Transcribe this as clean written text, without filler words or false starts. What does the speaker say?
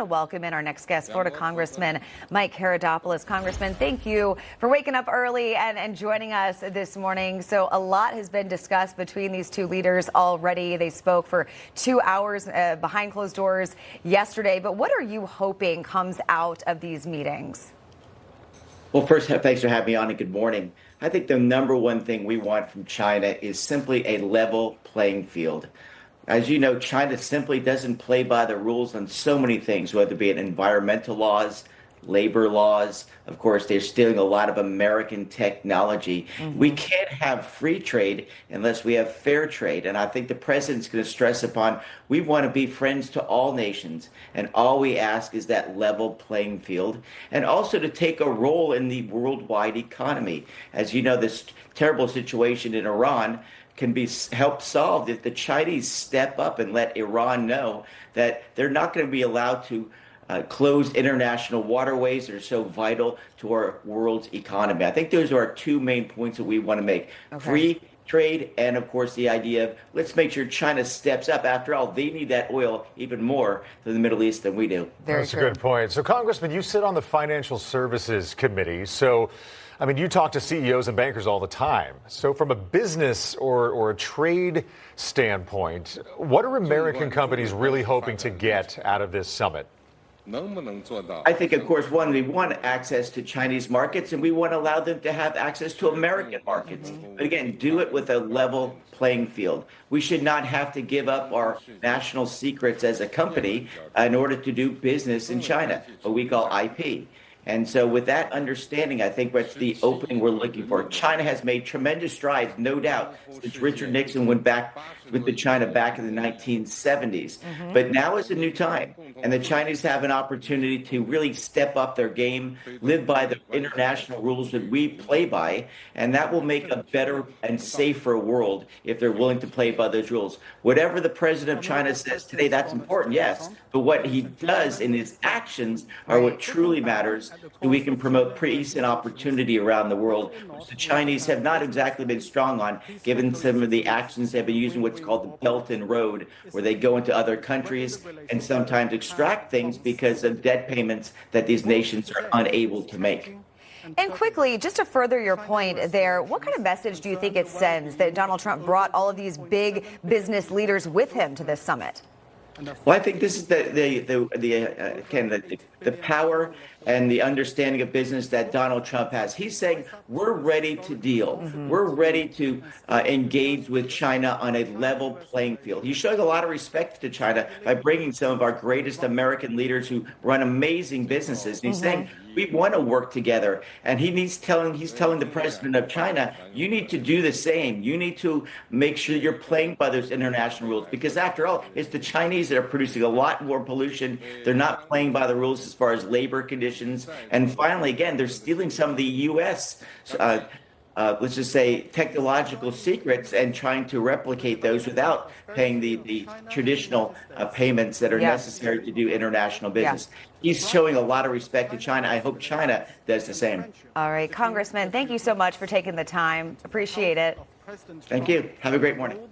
to welcome in our next guest, Florida Congressman Mike Haridopolos. Congressman, thank you for waking up early and joining us this morning. So a lot has been discussed between these two leaders already. They spoke for 2 hours behind closed doors yesterday. But what are you hoping comes out of these meetings? Well, first, thanks for having me on and good morning. I think the number one thing we want from China is simply a level playing field. As you know, China simply doesn't play by the rules on so many things, whether it be in environmental laws, labor laws. Of course, they're stealing a lot of American technology. We can't have free trade unless we have fair trade. And I think the president's going to stress upon we want to be friends to all nations. And all we ask is that level playing field and also to take a role in the worldwide economy. As you know, this terrible situation in Iran can be helped solved if the Chinese step up and let Iran know that they're not going to be allowed to close international waterways that are so vital to our world's economy. I think those are our two main points that we want to make. Okay. Free trade and, of course, the idea of let's make sure China steps up. After all, they need that oil even more than the Middle East than we do. That's a good point. So, Congressman, you sit on the Financial Services Committee. So, I mean, you talk to CEOs and bankers all the time. So from a business or a trade standpoint, what are American companies really hoping to get out of this summit? I think, of course, one, we want access to Chinese markets and we want to allow them to have access to American markets. But again, do it with a level playing field. We should not have to give up our national secrets as a company in order to do business in China, what we call IP. And so with that understanding, I think that's the opening we're looking for. China has made tremendous strides, no doubt, since Richard Nixon went back with the China back in the 1970s. But now is a new time, and the Chinese have an opportunity to really step up their game, live by the international rules that we play by, and that will make a better and safer world if they're willing to play by those rules. Whatever the president of China says today, that's important, yes, but what he does in his actions are what truly matters. So we can promote peace and opportunity around the world, which the Chinese have not exactly been strong on, given some of the actions they've been using what's called the Belt and Road, where they go into other countries and sometimes extract things because of debt payments that these nations are unable to make. And quickly, just to further your point there, what kind of message do you think it sends that Donald Trump brought all of these big business leaders with him to this summit? Well, I think this is the power and the understanding of business that Donald Trump has. He's saying we're ready to deal. We're ready to engage with China on a level playing field. He's showing a lot of respect to China by bringing some of our greatest American leaders who run amazing businesses. And he's saying we want to work together. And he's telling the president of China, you need to do the same. You need to make sure you're playing by those international rules. Because after all, it's the Chinese that are producing a lot more pollution. They're not playing by the rules as far as labor conditions. And finally, again, they're stealing some of the U.S. Let's just say technological secrets and trying to replicate those without paying the traditional payments that are necessary to do international business. He's showing a lot of respect to China. I hope China does the same. All right, Congressman, thank you so much for taking the time. Appreciate it. Thank you. Have a great morning.